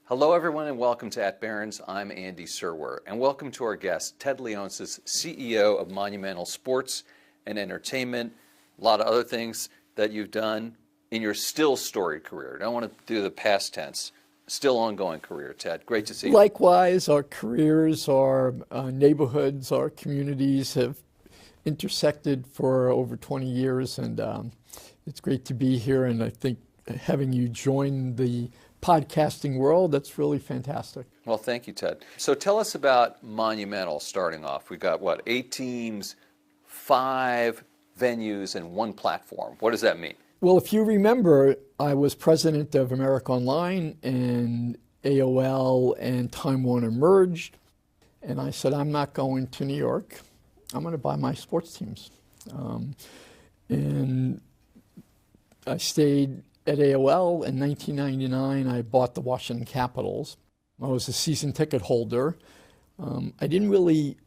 Hello, everyone, and welcome to At Barrons. I'm Andy Serwer, and welcome to our guest, Ted Leonsis, CEO of Monumental Sports and Entertainment. A lot of other things that you've done in your still storied career. I don't want to do the past tense. Still ongoing career, Ted. Great to see you. Likewise, our careers, our neighborhoods, our communities have intersected for over 20 years, and it's great to be here. And I think having you join the podcasting world, that's really fantastic. Well, thank you, Ted. So tell us about Monumental starting off. We've got, 8 teams, 5 venues, and 1 platform. What does that mean? Well, if you remember, I was president of America Online, and AOL and Time Warner merged, and I said, I'm not going to New York. I'm going to buy my sports teams. And I stayed at AOL. In 1999, I bought the Washington Capitals. I was a season ticket holder. I didn't really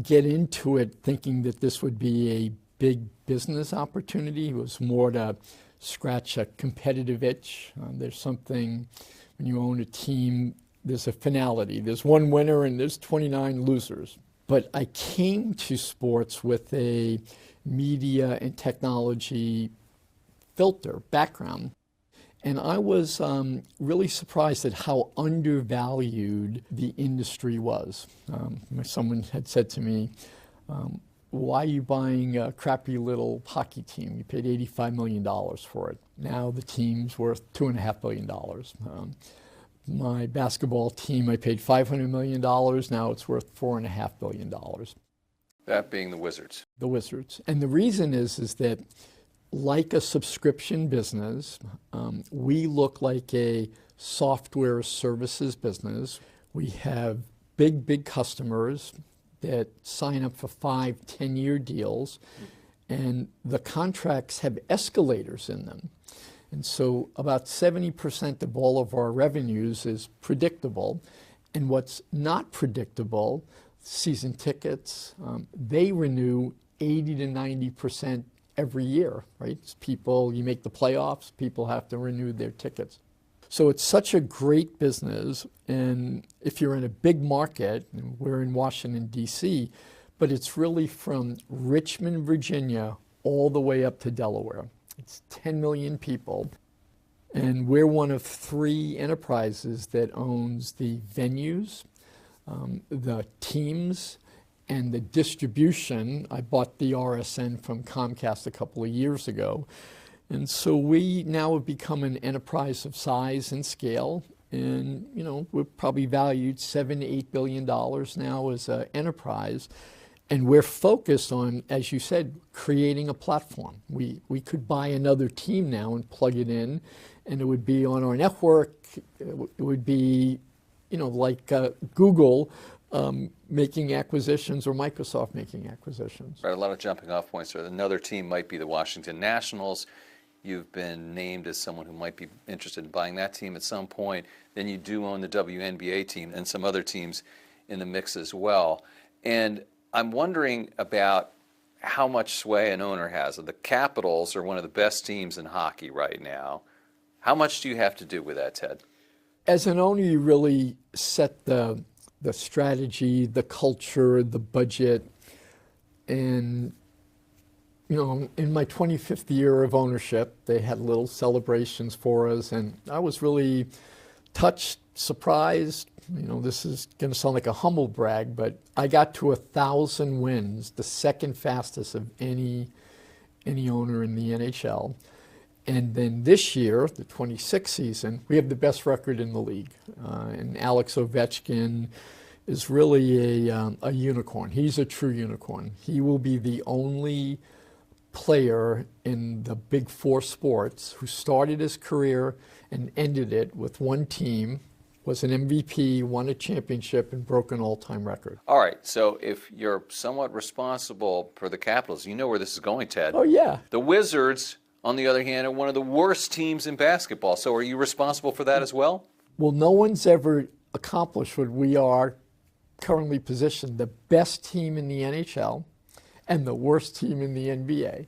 get into it thinking that this would be a big business opportunity. It was more to scratch a competitive itch. There's something, when you own a team, there's a finality. There's one winner and there's 29 losers. But I came to sports with a media and technology background. And I was really surprised at how undervalued the industry was. Someone had said to me, why are you buying a crappy little hockey team? You paid $85 million for it. Now the team's worth $2.5 billion. My basketball team, I paid $500 million. Now it's worth $4.5 billion. That being the Wizards. The Wizards. And the reason is that like a subscription business, we look like a software services business. We have big customers that sign up for 5, 10-year deals, and the contracts have escalators in them. And so about 70% of all of our revenues is predictable. And what's not predictable, season tickets, they renew 80 to 90% every year, right? It's people, you make the playoffs, people have to renew their tickets. So it's such a great business, and if you're in a big market, and we're in Washington, D.C., but it's really from Richmond, Virginia, all the way up to Delaware. It's 10 million people, and we're one of 3 enterprises that owns the venues, the teams, and the distribution. I bought the RSN from Comcast a couple of years ago. And so we now have become an enterprise of size and scale. And, we're probably valued $7 to $8 billion now as an enterprise. And we're focused on, as you said, creating a platform. We could buy another team now and plug it in, and it would be on our network. It would be, like Google, making acquisitions, or Microsoft making acquisitions. Right, a lot of jumping off points there. Another team might be the Washington Nationals. You've been named as someone who might be interested in buying that team at some point. Then you do own the WNBA team and some other teams in the mix as well. And I'm wondering about how much sway an owner has. The Capitals are one of the best teams in hockey right now. How much do you have to do with that, Ted? As an owner, you really set the strategy, the culture, the budget. And, in my 25th year of ownership, they had little celebrations for us. And I was really touched, surprised. This is going to sound like a humble brag, but I got to 1,000 wins, the second fastest of any owner in the NHL. And then this year, the 26th season, we have the best record in the league. And Alex Ovechkin is really a unicorn. He's a true unicorn. He will be the only player in the big 4 sports who started his career and ended it with one team, was an MVP, won a championship, and broke an all-time record. All right, so if you're somewhat responsible for the Capitals, you know where this is going, Ted. Oh, yeah. The Wizards, on the other hand, are one of the worst teams in basketball. So are you responsible for that as well? Well, no one's ever accomplished what we are currently positioned, the best team in the NHL and the worst team in the NBA.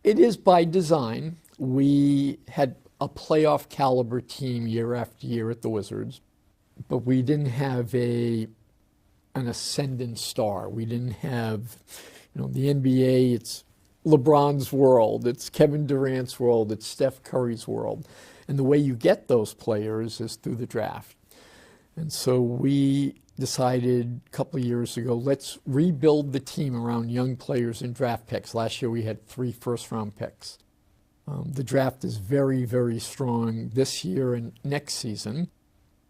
It is by design. We had a playoff caliber team year after year at the Wizards. but we didn't have an ascendant star. We didn't have, the NBA, it's LeBron's world, it's Kevin Durant's world, it's Steph Curry's world. And the way you get those players is through the draft. And so we decided a couple of years ago, let's rebuild the team around young players and draft picks. Last year we had 3 first-round picks. The draft is very, very strong this year and next season.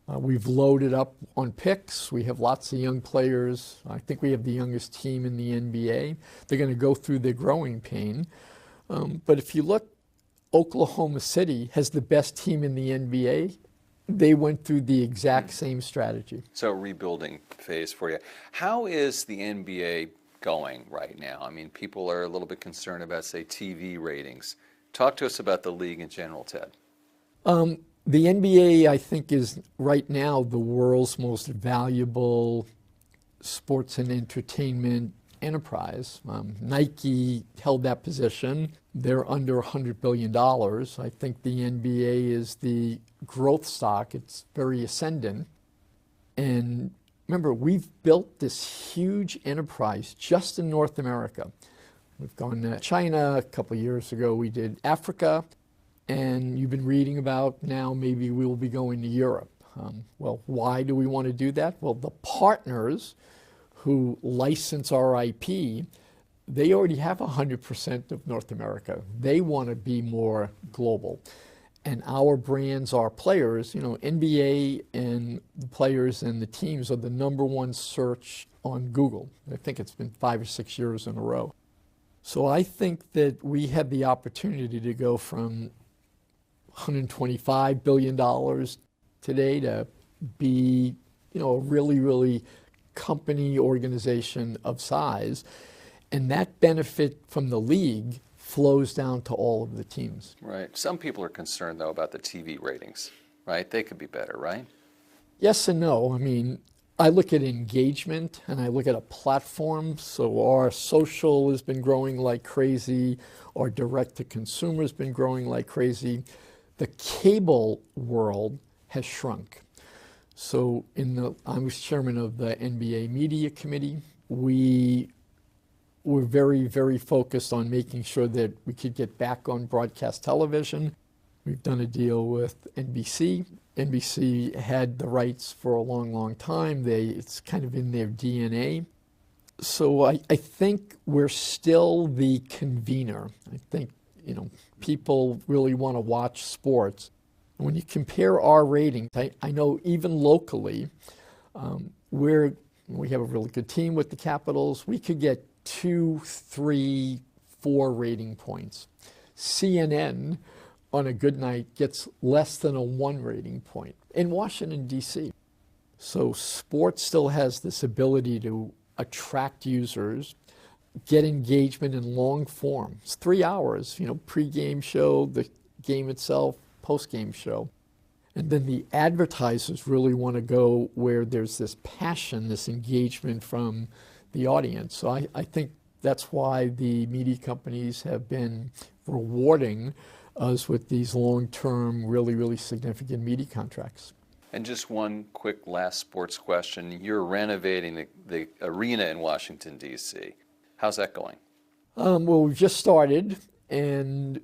We've loaded up on picks. We have lots of young players. I think we have the youngest team in the NBA. They're going to go through their growing pain. But if you look, Oklahoma City has the best team in the NBA. They went through the exact same strategy. So rebuilding phase for you. How is the NBA going right now? I mean, people are a little bit concerned about, say, TV ratings. Talk to us about the league in general, Ted. The NBA, I think, is right now the world's most valuable sports and entertainment enterprise. Nike held that position. They're under $100 billion. I think the NBA is the growth stock. It's very ascendant. And remember, we've built this huge enterprise just in North America. We've gone to China a couple of years ago. We did Africa. And you've been reading about now maybe we will be going to Europe. Well, why do we want to do that? Well, the partners who license our IP, they already have 100% of North America. They want to be more global. And our brands, our players, NBA and the players and the teams are the #1 search on Google. I think it's been 5 or 6 years in a row. So I think that we have the opportunity to go from $125 billion today to be, a really, really company organization of size. And that benefit from the league flows down to all of the teams. Right. Some people are concerned, though, about the TV ratings, right? They could be better, right? Yes and no. I mean, I look at engagement and I look at a platform. So our social has been growing like crazy. Our direct-to-consumer has been growing like crazy. The cable world has shrunk. So I was chairman of the NBA Media Committee. We were very, very focused on making sure that we could get back on broadcast television. We've done a deal with NBC. NBC had the rights for a long, long time. It's kind of in their DNA. So I think we're still the convener. I think, people really want to watch sports. When you compare our ratings, I know even locally, we have a really good team with the Capitals. We could get 2, 3, 4 rating points. CNN on a good night gets less than a 1 rating point in Washington, D.C. So sports still has this ability to attract users, get engagement in long form. It's 3 hours, pre-game show, the game itself, post-game show. And then the advertisers really want to go where there's this passion, this engagement from the audience. So I think that's why the media companies have been rewarding us with these long-term, really, really significant media contracts. And just one quick last sports question. You're renovating the arena in Washington, D.C. How's that going? Well, we've just started, and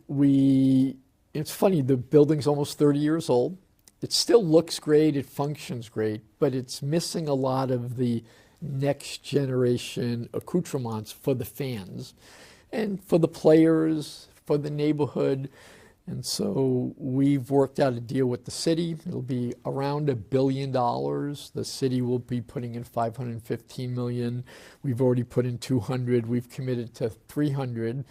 it's funny, the building's almost 30 years old. It still looks great, it functions great, but it's missing a lot of the next generation accoutrements for the fans and for the players, for the neighborhood. And so we've worked out a deal with the city. It'll be around $1 billion. The city will be putting in $515 million. We've already put in 200. We've committed to 300,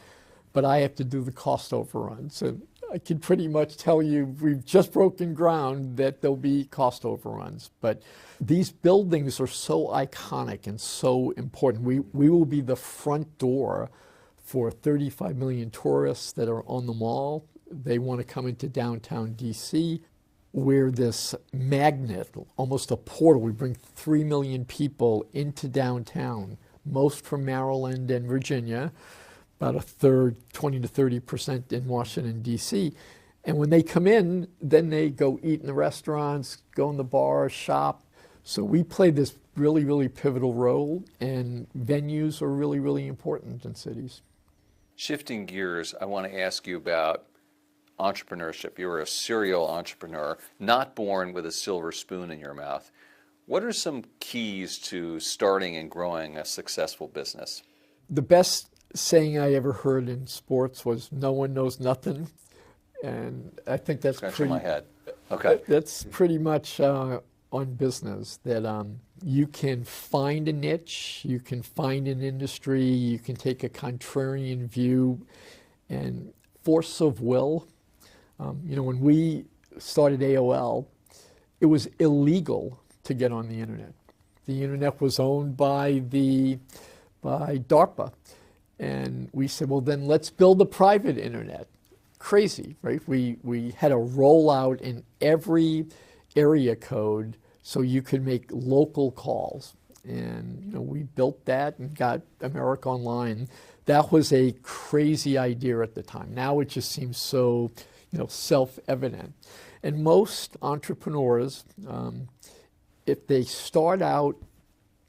but I have to do the cost overrun. So I can pretty much tell you we've just broken ground that there'll be cost overruns. But these buildings are so iconic and so important. We will be the front door for 35 million tourists that are on the mall. They want to come into downtown DC. We're this magnet, almost a portal. We bring 3 million people into downtown, most from Maryland and Virginia, about a third, 20 to 30% in Washington, D.C. And when they come in, then they go eat in the restaurants, go in the bar, shop. So we play this really, really pivotal role, and venues are really, really important in cities. Shifting gears, I want to ask you about entrepreneurship. You were a serial entrepreneur, not born with a silver spoon in your mouth. What are some keys to starting and growing a successful business? The best saying I ever heard in sports was, "No one knows nothing," and I think that's Scratch pretty. my head. Okay. That's pretty much on business. That you can find a niche, you can find an industry, you can take a contrarian view, and force of will. When we started AOL, it was illegal to get on the internet. The internet was owned by DARPA. And we said, well, then let's build a private internet. Crazy, right? We had a rollout in every area code so you could make local calls. And we built that and got America Online. That was a crazy idea at the time. Now it just seems so self-evident. And most entrepreneurs, if they start out,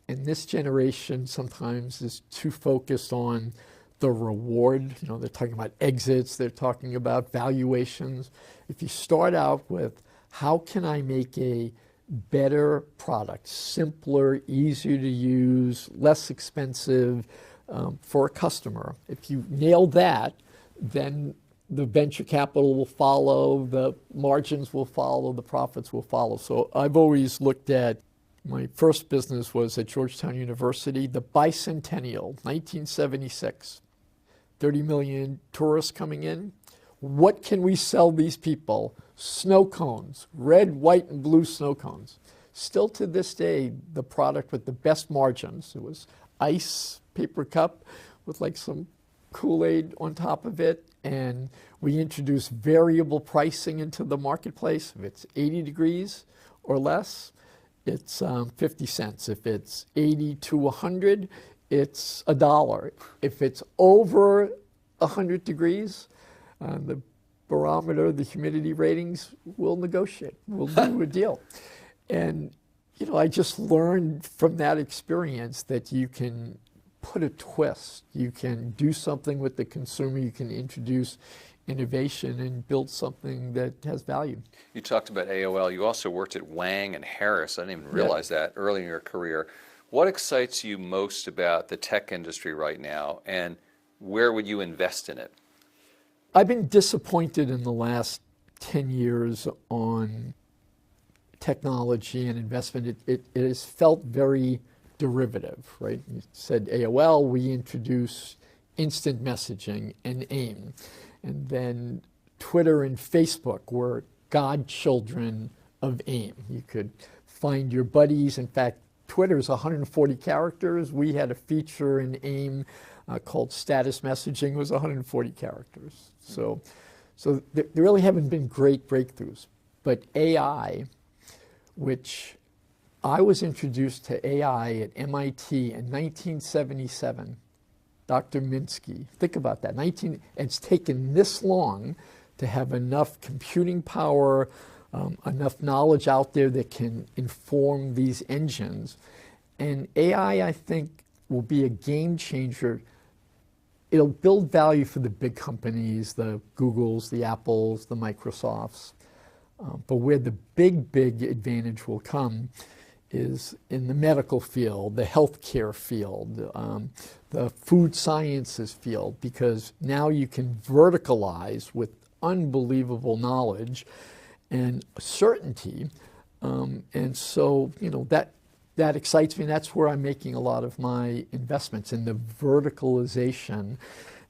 and this generation sometimes is too focused on the reward. They're talking about exits, they're talking about valuations. If you start out with, how can I make a better product, simpler, easier to use, less expensive for a customer, if you nail that, then the venture capital will follow, the margins will follow, the profits will follow. So I've always looked at, my first business was at Georgetown University, the bicentennial, 1976. 30 million tourists coming in. What can we sell these people? Snow cones, red, white, and blue snow cones. Still to this day, the product with the best margins. It was ice, paper cup with like some Kool-Aid on top of it. And we introduced variable pricing into the marketplace. If it's 80 degrees or less, it's 50 cents. If it's 80 to 100, it's $1. If it's over 100 degrees, the barometer, the humidity ratings, we'll negotiate. We'll do a deal. And, I just learned from that experience that you can put a twist. You can do something with the consumer. You can introduce innovation and build something that has value. You talked about AOL. You also worked at Wang and Harris. I didn't even realize that early in your career. What excites you most about the tech industry right now, and where would you invest in it? I've been disappointed in the last 10 years on technology and investment. It has felt very derivative, right? You said AOL, we introduced instant messaging and AIM. And then Twitter and Facebook were godchildren of AIM. You could find your buddies. In fact, Twitter's 140 characters. We had a feature in AIM called status messaging. It was 140 characters. So there really haven't been great breakthroughs. But AI, which I was introduced to AI at MIT in 1977. Dr. Minsky, think about that. It's taken this long to have enough computing power, enough knowledge out there that can inform these engines. And AI, I think, will be a game changer. It'll build value for the big companies, the Googles, the Apples, the Microsofts. But where the big advantage will come is in the medical field, the healthcare field, the food sciences field, because now you can verticalize with unbelievable knowledge and certainty. And so, that excites me. And that's where I'm making a lot of my investments, in the verticalization.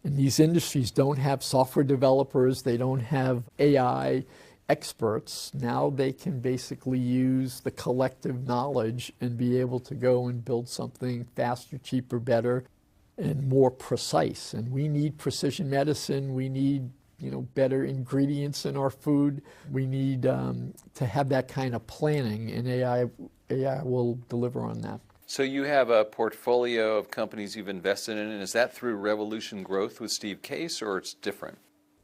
And these industries don't have software developers. They don't have AI experts. Now they can basically use the collective knowledge and be able to go and build something faster, cheaper, better, and more precise. And we need precision medicine. We need better ingredients in our food. We need to have that kind of planning, and AI will deliver on that. So you have a portfolio of companies you've invested in, and is that through Revolution Growth with Steve Case, or it's different?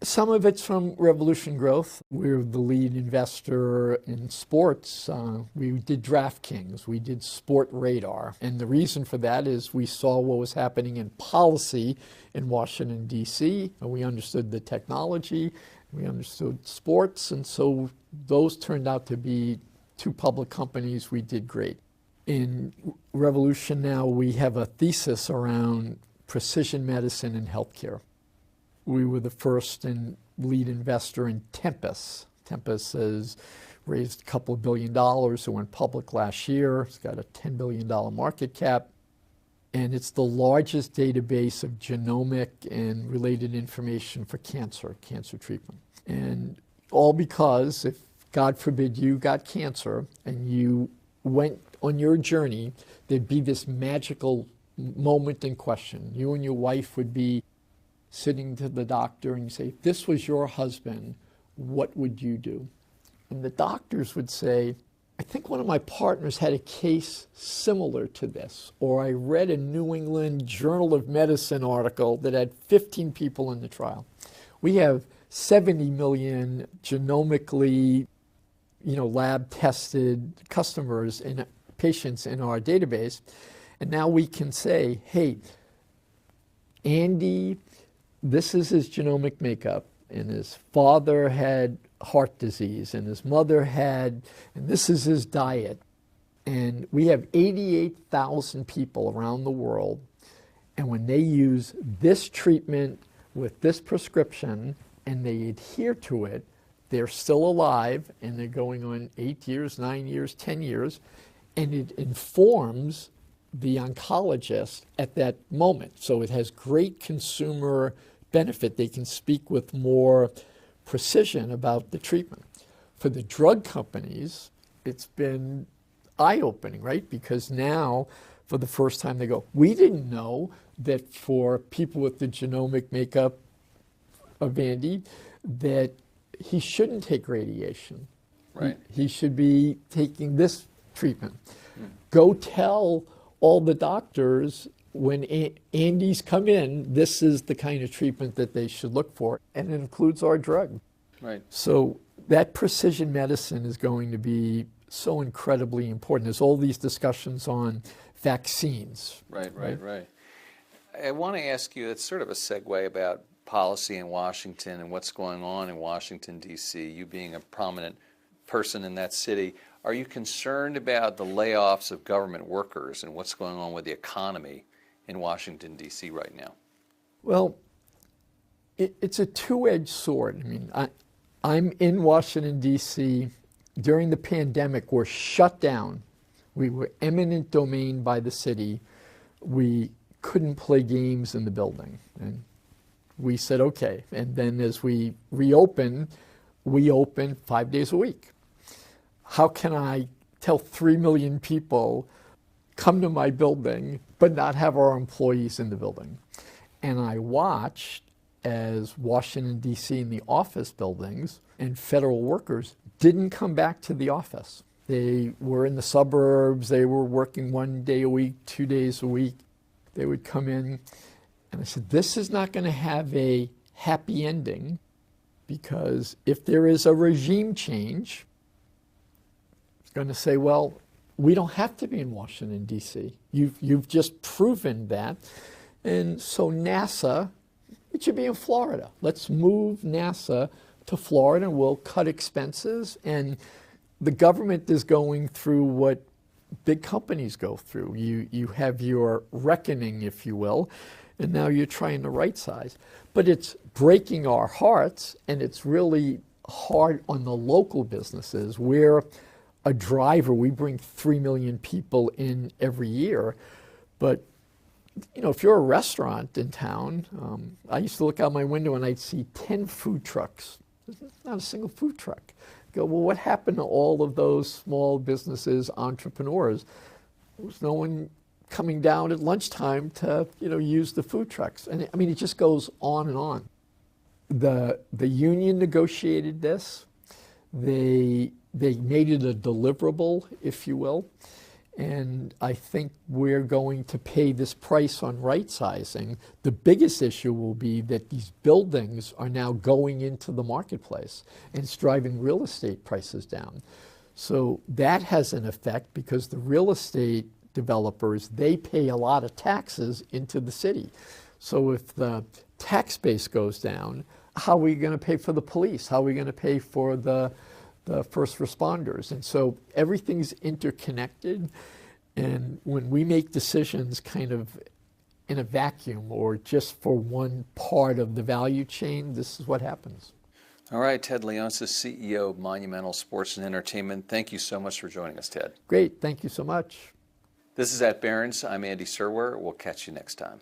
Some of it's from Revolution Growth. We're the lead investor in sports. We did DraftKings, we did Sport Radar. And the reason for that is we saw what was happening in policy in Washington, D.C. And we understood the technology, we understood sports, and so those turned out to be two public companies. We did great. In Revolution now, we have a thesis around precision medicine and healthcare. We were the first and lead investor in Tempus. Tempus has raised a couple of $1 billion. It went public last year. It's got a $10 billion market cap. And it's the largest database of genomic and related information for cancer treatment. And all because if, God forbid, you got cancer and you went on your journey, there'd be this magical moment in question. You and your wife would be sitting to the doctor and you say, if this was your husband, what would you do? And the doctors would say, I think one of my partners had a case similar to this, or I read a New England Journal of Medicine article that had 15 people in the trial. We have 70 million genomically, lab tested customers and patients in our database. And now we can say, hey, Andy, this is his genomic makeup, and his father had heart disease, and his mother had, and this is his diet. And we have 88,000 people around the world, and when they use this treatment with this prescription and they adhere to it, they're still alive, and they're going on 8 years, 9 years, 10 years, and it informs the oncologist at that moment. So it has great consumer benefit. They can speak with more precision about the treatment. For the drug companies, it's been eye-opening, right? Because now, for the first time, they go, we didn't know that for people with the genomic makeup of Andy, that he shouldn't take radiation. Right. He should be taking this treatment. Go tell all the doctors when Andy's come in, this is the kind of treatment that they should look for, and it includes our drug. Right. So that precision medicine is going to be so incredibly important. There's all these discussions on vaccines. Right. I want to ask you, it's sort of a segue about policy in Washington and what's going on in Washington, D.C., you being a prominent person in that city. Are you concerned about the layoffs of government workers and what's going on with the economy in Washington, D.C. right now? Well, it's a two-edged sword. I mean, I'm in Washington, D.C. During the pandemic, we're shut down. We were eminent domain by the city. We couldn't play games in the building. And we said, okay. And then as we reopened, we opened 5 days a week. How can I tell 3 million people, come to my building, but not have our employees in the building? And I watched as Washington, D.C. and the office buildings and federal workers didn't come back to the office. They were in the suburbs. They were working 1 day a week, 2 days a week. They would come in. And I said, this is not going to have a happy ending, because if there is a regime change, it's going to say, well, we don't have to be in Washington, D.C. You've just proven that. And so NASA, it should be in Florida. Let's move NASA to Florida, and we'll cut expenses. And the government is going through what big companies go through. You have your reckoning, if you will, and now you're trying to right size. But it's breaking our hearts, and it's really hard on the local businesses. We're a driver. We bring 3 million people in every year. But if you're a restaurant in town, I used to look out my window and I'd see 10 food trucks. There's not a single food truck. Go, well, what happened to all of those small businesses, entrepreneurs? There was no one coming down at lunchtime to, use the food trucks. And I mean, it just goes on and on. The union negotiated this. They made it a deliverable, if you will. And I think we're going to pay this price on right sizing. The biggest issue will be that these buildings are now going into the marketplace and it's driving real estate prices down. So that has an effect because the real estate developers, they pay a lot of taxes into the city. So if the tax base goes down, how are we going to pay for the police? How are we going to pay for the first responders? And so everything's interconnected. And when we make decisions kind of in a vacuum or just for one part of the value chain, this is what happens. All right, Ted Leonsis, CEO of Monumental Sports and Entertainment. Thank you so much for joining us, Ted. Great. Thank you so much. This is at Barrons. I'm Andy Serwer. We'll catch you next time.